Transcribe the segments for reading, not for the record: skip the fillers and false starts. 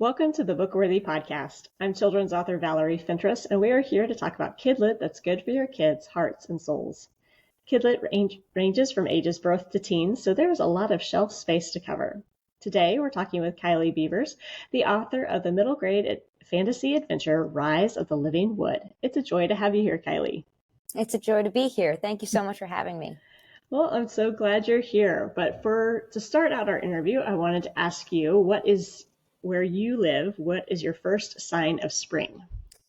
Welcome to the Bookworthy Podcast. I'm children's author Valerie Fentress, and we are here to talk about kidlit that's good for your kids' hearts and souls. Kidlit ranges from ages birth to teens, so there's a lot of shelf space to cover. Today, we're talking with Kylie Beavers, the author of the middle grade fantasy adventure Rise of the Living Wood. It's a joy to have you here, Kylie. It's a joy to be here. Thank you so much for having me. Well, I'm so glad you're here. But to start out our interview, I wanted to ask you, where you live, what is your first sign of spring?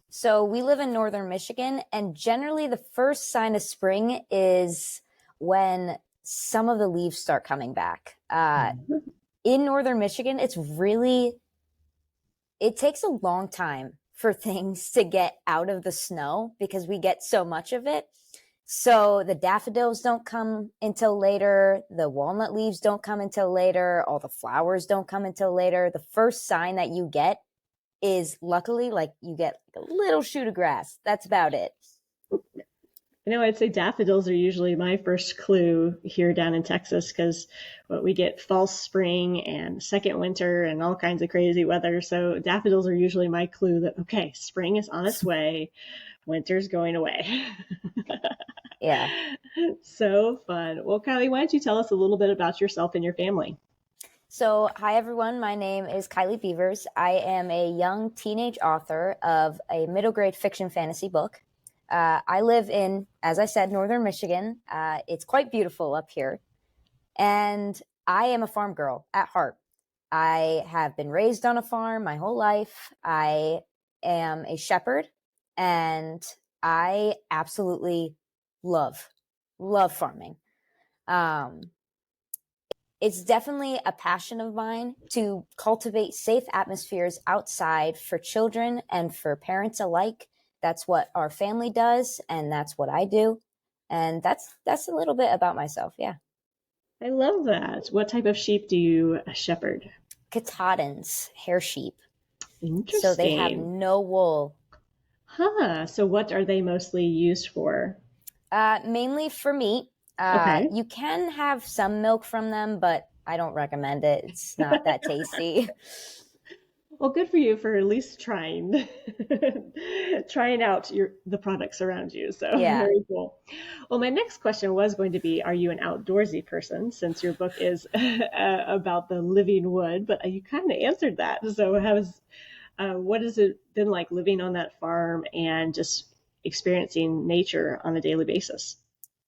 So we live in northern Michigan, and generally the first sign of spring is when some of the leaves start coming back. In northern Michigan, it takes a long time for things to get out of the snow because we get so much of it. So the daffodils don't come until later. The walnut leaves don't come until later. All the flowers don't come until later. The first sign that you get is luckily you get a little shoot of grass. That's about it. I'd say daffodils are usually my first clue here down in Texas because we get false spring and second winter and all kinds of crazy weather. So daffodils are usually my clue that, okay, spring is on its way. Winter's going away. Yeah. So fun. Well, Kylie, why don't you tell us a little bit about yourself and your family? So, hi, everyone. My name is Kylie Beavers. I am a young teenage author of a middle grade fiction fantasy book. I live in, as I said, northern Michigan. It's quite beautiful up here. And I am a farm girl at heart. I have been raised on a farm my whole life. I am a shepherd, and I absolutely love farming. It's definitely a passion of mine to cultivate safe atmospheres outside for children and for parents alike. That's what our family does, and that's what I do. And that's a little bit about myself. Yeah. I love that. What type of sheep do you shepherd? Katahdins, hair sheep. Interesting. So they have no wool. So what are they mostly used for? Mainly for meat. Okay. You can have some milk from them, but I don't recommend it. It's not that tasty. Well, good for you for at least trying out the products around you. So yeah. Very cool. Well, my next question was going to be, are you an outdoorsy person, since your book is about the living wood, but you kind of answered that. So what has it been like living on that farm and just experiencing nature on a daily basis?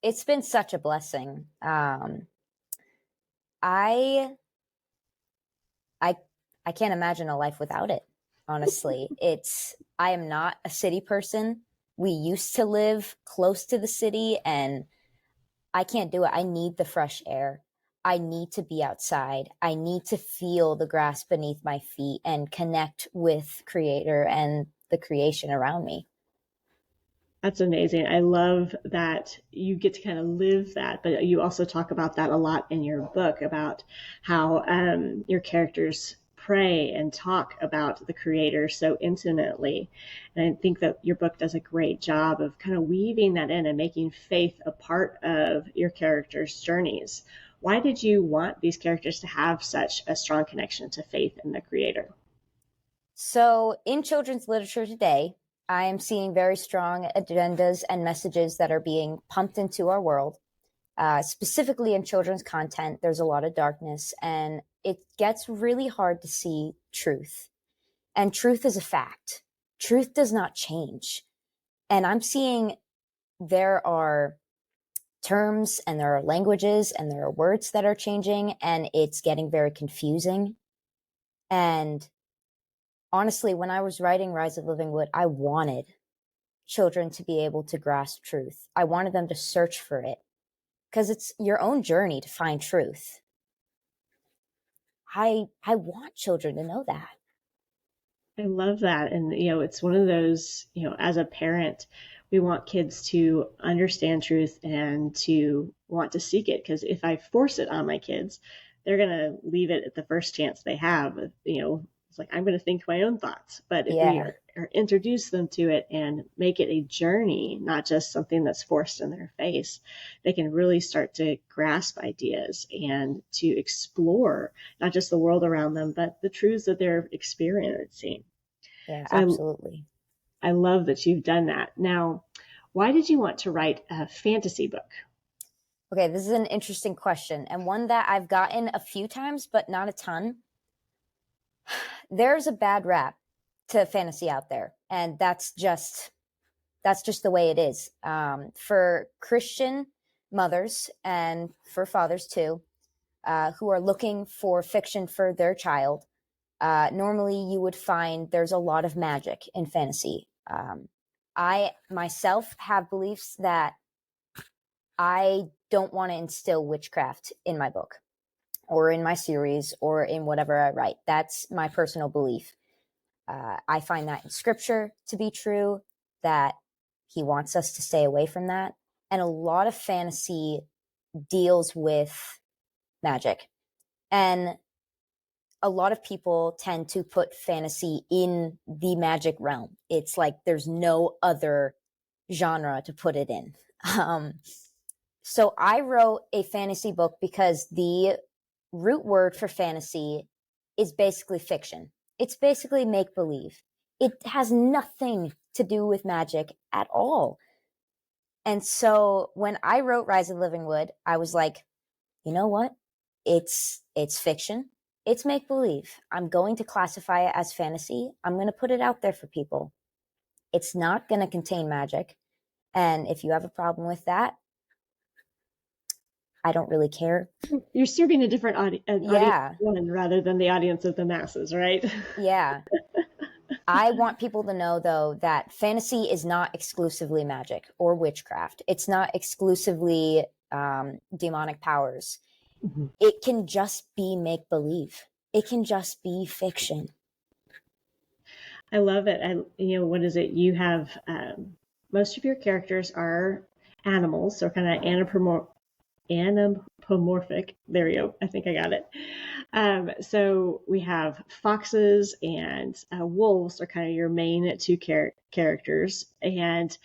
It's been such a blessing. I can't imagine a life without it, honestly. I am not a city person. We used to live close to the city, and I can't do it. I need the fresh air. I need to be outside. I need to feel the grass beneath my feet and connect with Creator and the creation around me. That's amazing. I love that you get to kind of live that, but you also talk about that a lot in your book, about how your characters pray and talk about the Creator so intimately. And I think that your book does a great job of kind of weaving that in and making faith a part of your characters' journeys. Why did you want these characters to have such a strong connection to faith in the Creator? So in children's literature today, I am seeing very strong agendas and messages that are being pumped into our world. Specifically in children's content, there's a lot of darkness, and it gets really hard to see truth. And truth is a fact. Truth does not change. And I'm seeing there are terms and there are languages and there are words that are changing, and it's getting very confusing. And honestly, when I was writing Rise of Living Wood, I wanted children to be able to grasp truth. I wanted them to search for it because it's your own journey to find truth. I want children to know that. I love that. And, it's one of those, as a parent, we want kids to understand truth and to want to seek it. Because if I force it on my kids, they're going to leave it at the first chance they have. It's like, I'm going to think my own thoughts. But if we are or introduce them to it and make it a journey, not just something that's forced in their face, they can really start to grasp ideas and to explore not just the world around them, but the truths that they're experiencing. Yeah, So absolutely. I love that you've done that. Now, why did you want to write a fantasy book? Okay, this is an interesting question, and one that I've gotten a few times, but not a ton. There's a bad rap to fantasy out there, and that's just the way it is. For Christian mothers and for fathers too, who are looking for fiction for their child, normally you would find there's a lot of magic in fantasy. I myself have beliefs that I don't want to instill witchcraft in my book or in my series or in whatever I write. That's my personal belief. I find that in scripture to be true, that he wants us to stay away from that. And a lot of fantasy deals with magic. And a lot of people tend to put fantasy in the magic realm. It's like there's no other genre to put it in. So I wrote a fantasy book because the root word for fantasy is basically fiction. It's basically make-believe. It has nothing to do with magic at all. And so when I wrote Rise of the Living Wood, I was like, you know what? It's fiction. It's make-believe. I'm going to classify it as fantasy. I'm going to put it out there for people. It's not going to contain magic. And if you have a problem with that, I don't really care. You're serving a different audience Yeah. one rather than the audience of the masses, right? Yeah. I want people to know, though, that fantasy is not exclusively magic or witchcraft. It's not exclusively demonic powers. Mm-hmm. It can just be make-believe. It can just be fiction. I love it. What is it? You have most of your characters are animals, so kind of anthropomorphic. There we go. I think I got it. So we have foxes and wolves are kind of your main two characters. And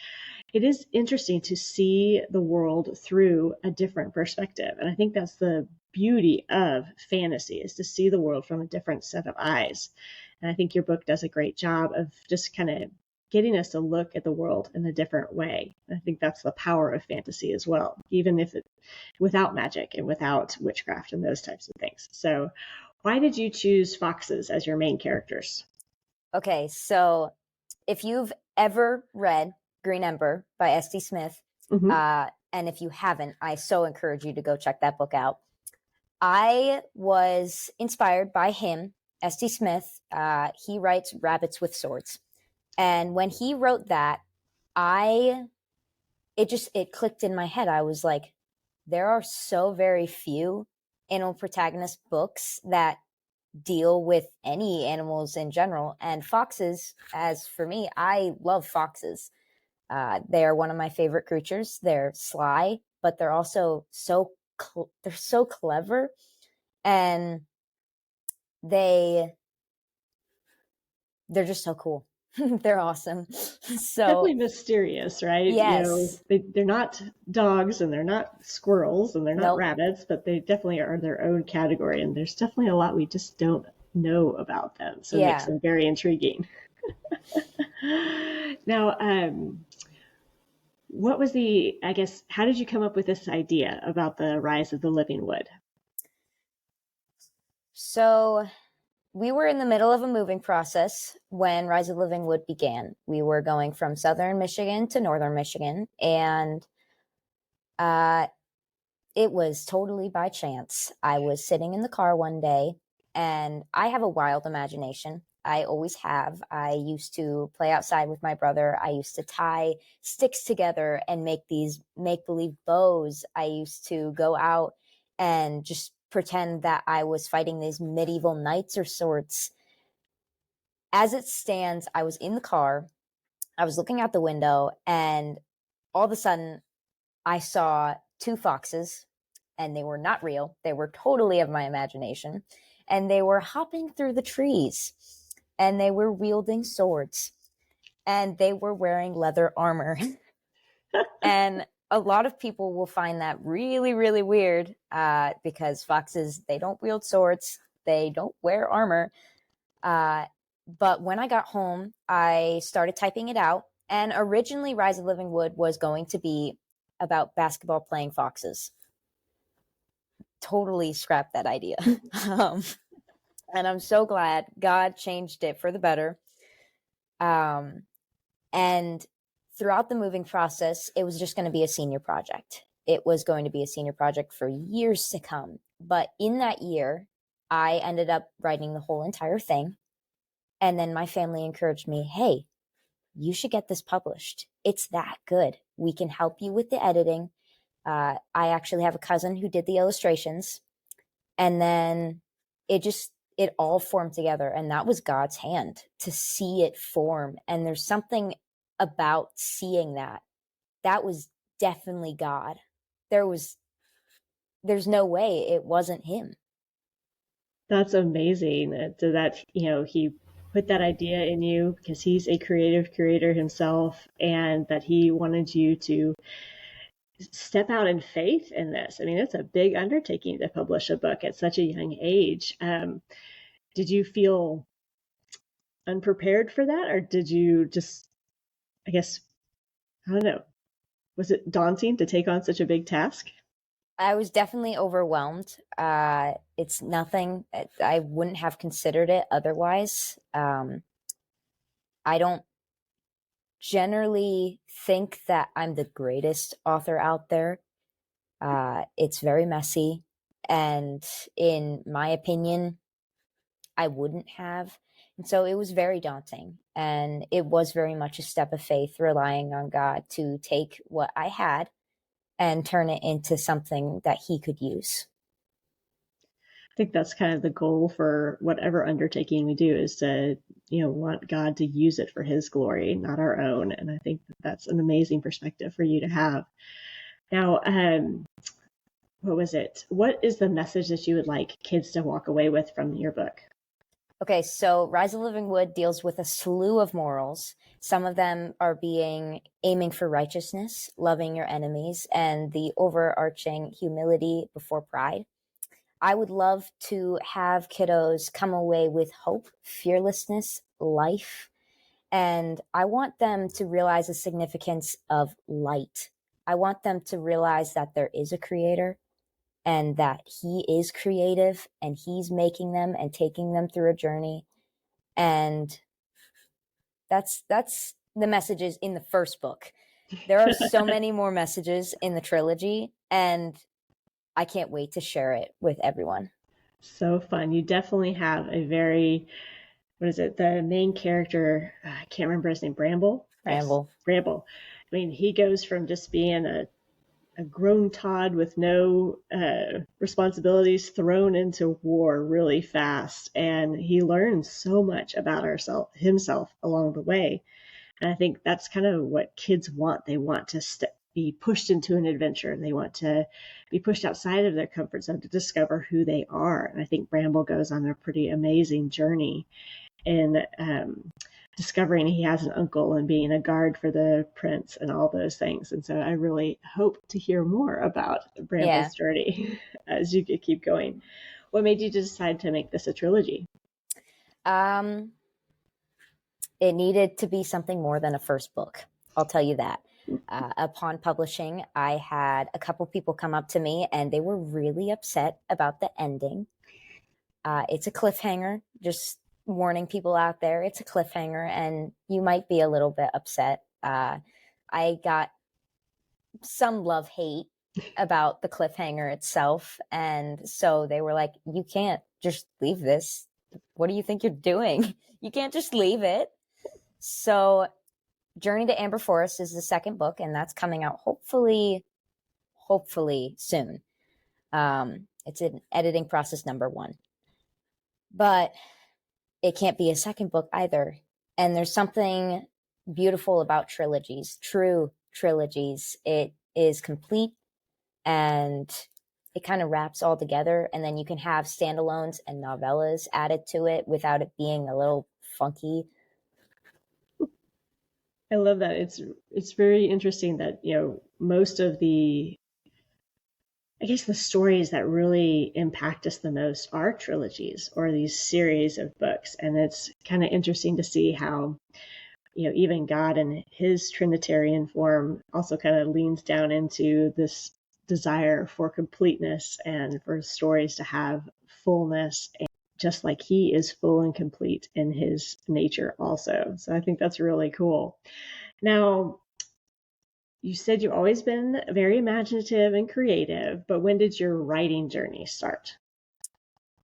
it is interesting to see the world through a different perspective. And I think that's the beauty of fantasy, is to see the world from a different set of eyes. And I think your book does a great job of just kind of getting us to look at the world in a different way. I think that's the power of fantasy as well, even if without magic and without witchcraft and those types of things. So why did you choose foxes as your main characters? Okay, so if you've ever read Green Ember by S.D. Smith, mm-hmm. And if you haven't, I so encourage you to go check that book out. I was inspired by him, S.D. Smith. He writes Rabbits with Swords. And when he wrote that, it clicked in my head. I was like, there are so very few animal protagonist books that deal with any animals in general. And foxes, as for me, I love foxes. They are one of my favorite creatures. They're sly, but they're also they're so clever, and they're just so cool. They're awesome. So definitely mysterious, right? Yes. They're not dogs and they're not squirrels and they're not rabbits, but they definitely are their own category. And there's definitely a lot we just don't know about them. So it makes them very intriguing. Now, what was how did you come up with this idea about the Rise of the Living Wood? So we were in the middle of a moving process when Rise of the Living Wood began. We were going from southern Michigan to northern Michigan, and it was totally by chance. I was sitting in the car one day, and I have a wild imagination. I always have. I used to play outside with my brother. I used to tie sticks together and make these make-believe bows. I used to go out and just pretend that I was fighting these medieval knights or sorts. As it stands, I was in the car. I was looking out the window, and all of a sudden, I saw two foxes, and they were not real. They were totally of my imagination, and they were hopping through the trees, and they were wielding swords. and they were wearing leather armor. And a lot of people will find that really, really weird because foxes, they don't wield swords, they don't wear armor. But when I got home, I started typing it out. And originally, Rise of Living Wood was going to be about basketball playing foxes. Totally scrapped that idea. And I'm so glad God changed it for the better. And throughout the moving process, it was just going to be a senior project. It was going to be a senior project for years to come. But in that year, I ended up writing the whole entire thing. And then my family encouraged me, hey, you should get this published. It's that good. We can help you with the editing. I actually have a cousin who did the illustrations. And then it all formed together. And that was God's hand to see it form. And there's something about seeing that. That was definitely God. There's no way it wasn't him. That's amazing that, he put that idea in you because he's a creative creator himself, and that he wanted you to step out in faith in this. I mean, it's a big undertaking to publish a book at such a young age. Did you feel unprepared for that, or did you just, I guess, I don't know, was it daunting to take on such a big task? I was definitely overwhelmed. It's nothing, I wouldn't have considered it otherwise. I don't generally think that I'm the greatest author out there. It's very messy. And in my opinion, I wouldn't have. And so it was very daunting. And it was very much a step of faith, relying on God to take what I had and turn it into something that he could use. I think that's kind of the goal for whatever undertaking we do, is to, want God to use it for his glory, not our own. And I think that's an amazing perspective for you to have. Now, what was it? What is the message that you would like kids to walk away with from your book? Okay, so Rise of Living Wood deals with a slew of morals. Some of them are aiming for righteousness, loving your enemies, and the overarching humility before pride. I would love to have kiddos come away with hope, fearlessness, life, and I want them to realize the significance of light. I want them to realize that there is a creator and that he is creative and he's making them and taking them through a journey. And that's the messages in the first book. There are so many more messages in the trilogy, and I can't wait to share it with everyone. So fun. You definitely have a very, what is it? The main character, I can't remember his name, Bramble? Bramble. Yes, Bramble. I mean, he goes from just being a grown Todd with no responsibilities thrown into war really fast. And he learns so much about himself along the way. And I think that's kind of what kids want. They want to be pushed into an adventure. They want to be pushed outside of their comfort zone to discover who they are. And I think Bramble goes on a pretty amazing journey in discovering he has an uncle and being a guard for the prince and all those things. And so I really hope to hear more about Bramble's journey as you keep going. What made you decide to make this a trilogy? It needed to be something more than a first book. I'll tell you that. Upon publishing, I had a couple people come up to me and they were really upset about the ending. It's a cliffhanger, just warning people out there. It's a cliffhanger and you might be a little bit upset. I got some love-hate about the cliffhanger itself. And so they were like, you can't just leave this. What do you think you're doing? You can't just leave it. So Journey to Amber Forest is the second book, and that's coming out hopefully soon. It's in editing process number 1. But it can't be a second book either. And there's something beautiful about trilogies, true trilogies. It is complete and it kind of wraps all together. And then you can have standalones and novellas added to it without it being a little funky. I love that. It's very interesting that, most of I guess the stories that really impact us the most are trilogies or these series of books. And it's kind of interesting to see how, even God in his Trinitarian form also kind of leans down into this desire for completeness and for stories to have fullness, and just like he is full and complete in his nature also. So I think that's really cool. Now, you said you've always been very imaginative and creative, but when did your writing journey start?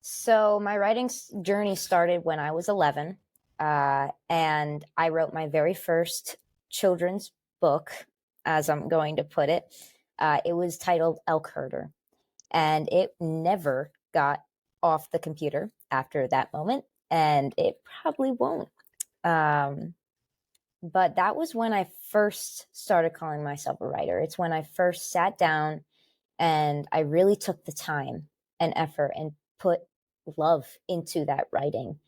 So my writing journey started when I was 11, and I wrote my very first children's book, as I'm going to put it. It was titled Elk Herder, and it never got off the computer after that moment, and it probably won't. But that was when I first started calling myself a writer. It's when I first sat down and I really took the time and effort and put love into that writing.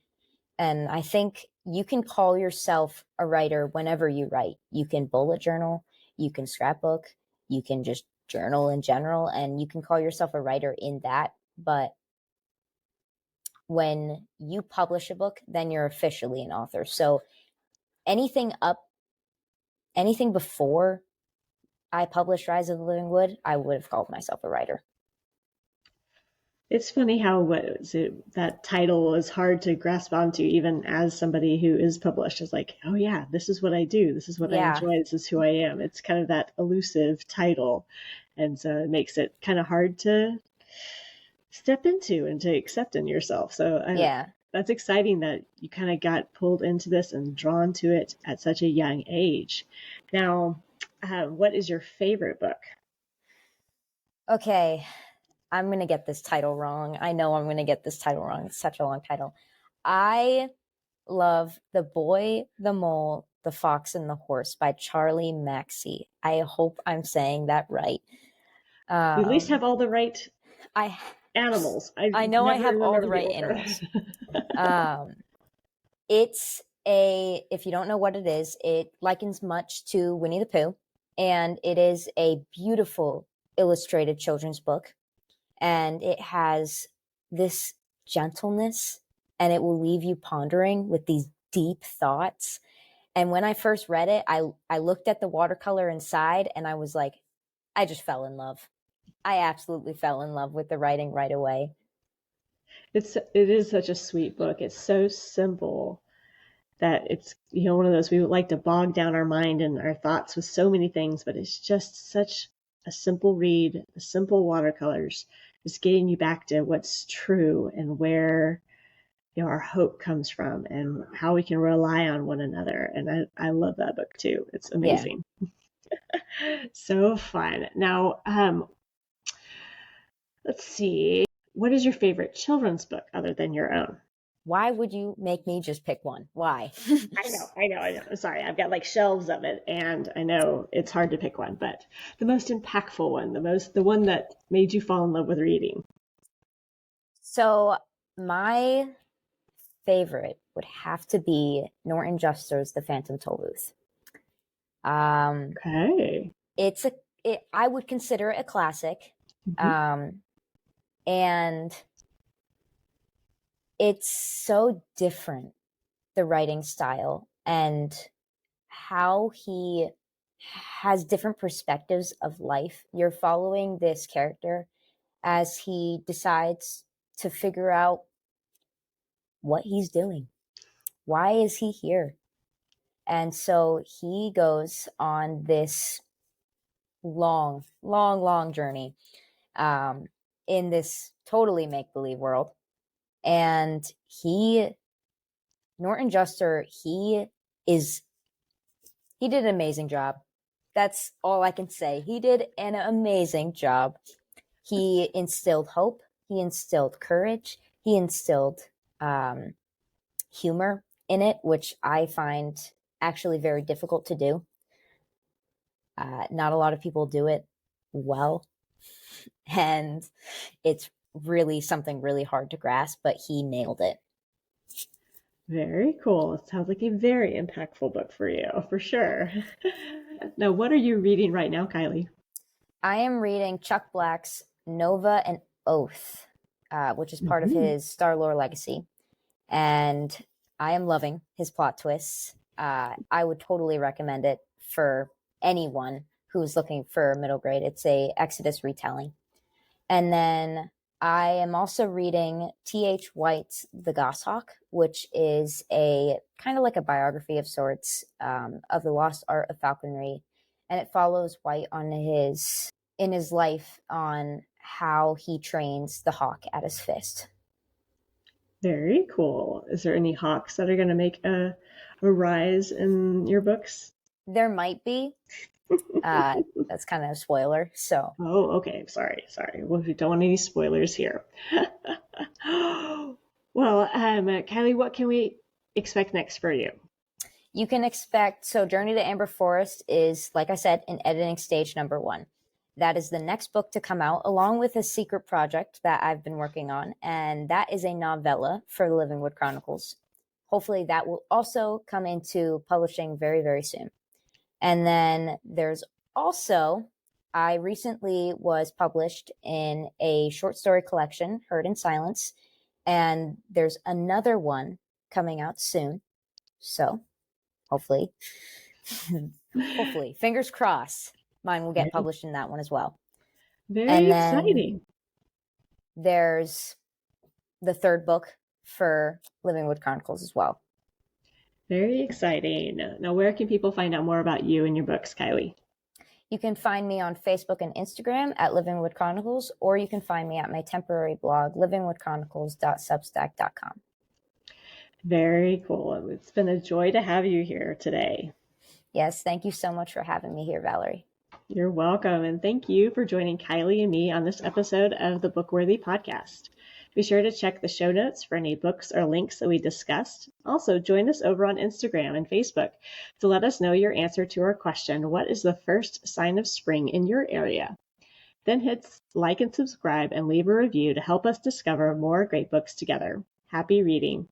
And I think you can call yourself a writer whenever you write. You can bullet journal, you can scrapbook, you can just journal in general, and you can call yourself a writer in that. But when you publish a book, then you're officially an author. So anything before I published Rise of the Living Wood, I would have called myself a writer. It's funny how that title is hard to grasp onto, even as somebody who is published. Is like, oh yeah, this is what I do. This is what I enjoy. This is who I am. It's kind of that elusive title, and so it makes it kind of hard to step into and to accept in yourself. So that's exciting that you kind of got pulled into this and drawn to it at such a young age. Now, what is your favorite book? Okay, I'm going to get this title wrong. I know I'm going to get this title wrong. It's such a long title. I love The Boy, the Mole, the Fox, and the Horse by Charlie Maxey. I hope I'm saying that right. You at least have all the right animals. I know I have all the right animals. It's if you don't know what it is, it likens much to Winnie the Pooh, and it is a beautiful illustrated children's book. And it has this gentleness, and it will leave you pondering with these deep thoughts. And when I first read it, I looked at the watercolor inside, and I was like, I just fell in love. I absolutely fell in love with the writing right away. It is such a sweet book. It's so simple that it's, one of those, we would like to bog down our mind and our thoughts with so many things, but it's just such a simple read, the simple watercolors, just getting you back to what's true and where, our hope comes from and how we can rely on one another. And I love that book too. It's amazing. Yeah. So fun. Now, let's see. What is your favorite children's book other than your own? Why would you make me just pick one? Why? I know. Sorry, I've got like shelves of it, and I know it's hard to pick one, but the most impactful one, the one that made you fall in love with reading. So my favorite would have to be Norton Juster's The Phantom Tollbooth. Okay. I would consider it a classic. Mm-hmm. And it's so different, the writing style and how he has different perspectives of life. You're following this character as he decides to figure out what he's doing. Why is he here? And so he goes on this long journey in this totally make-believe world. And Norton Juster, he did an amazing job. That's all I can say. He did an amazing job. He instilled hope. He instilled courage. He instilled humor in it, which I find actually very difficult to do. Not a lot of people do it well. And it's really something really hard to grasp, but he nailed it. Very cool. It sounds like a very impactful book for you, for sure. Now, what are you reading right now, Kylie? I am reading Chuck Black's Nova and Oath, which is part of Mhm. his Star-Lore legacy. And I am loving his plot twists. I would totally recommend it for anyone who's looking for middle grade. It's a Exodus retelling. And then I am also reading T.H. White's The Goshawk, which is a kind of like a biography of sorts of the lost art of falconry. And it follows White on in his life on how he trains the hawk at his fist. Very cool. Is there any hawks that are going to make a rise in your books? There might be. That's kind of a spoiler. So, Oh, okay. Sorry. Well, we don't want any spoilers here. Well, Kylie, what can we expect next for you? you can expect. So, Journey to Amber Forest is, like I said, in editing stage number 1. That is the next book to come out, along with a secret project that I've been working on. And that is a novella for the Livingwood Chronicles. Hopefully, that will also come into publishing very, very soon. And then there's also, I recently was published in a short story collection, Heard in Silence. And there's another one coming out soon. So hopefully, fingers crossed, mine will get published in that one as well. Very and exciting. There's the third book for Livingwood Chronicles as well. Very exciting. Now, where can people find out more about you and your books, Kylie? You can find me on Facebook and Instagram at Livingwood Chronicles, or you can find me at my temporary blog, livingwoodchronicles.substack.com. Very cool. It's been a joy to have you here today. Yes, thank you so much for having me here, Valerie. You're welcome. And thank you for joining Kylie and me on this episode of the Bookworthy Podcast. Be sure to check the show notes for any books or links that we discussed. Also, join us over on Instagram and Facebook to let us know your answer to our question, what is the first sign of spring in your area? Then hit like and subscribe and leave a review to help us discover more great books together. Happy reading.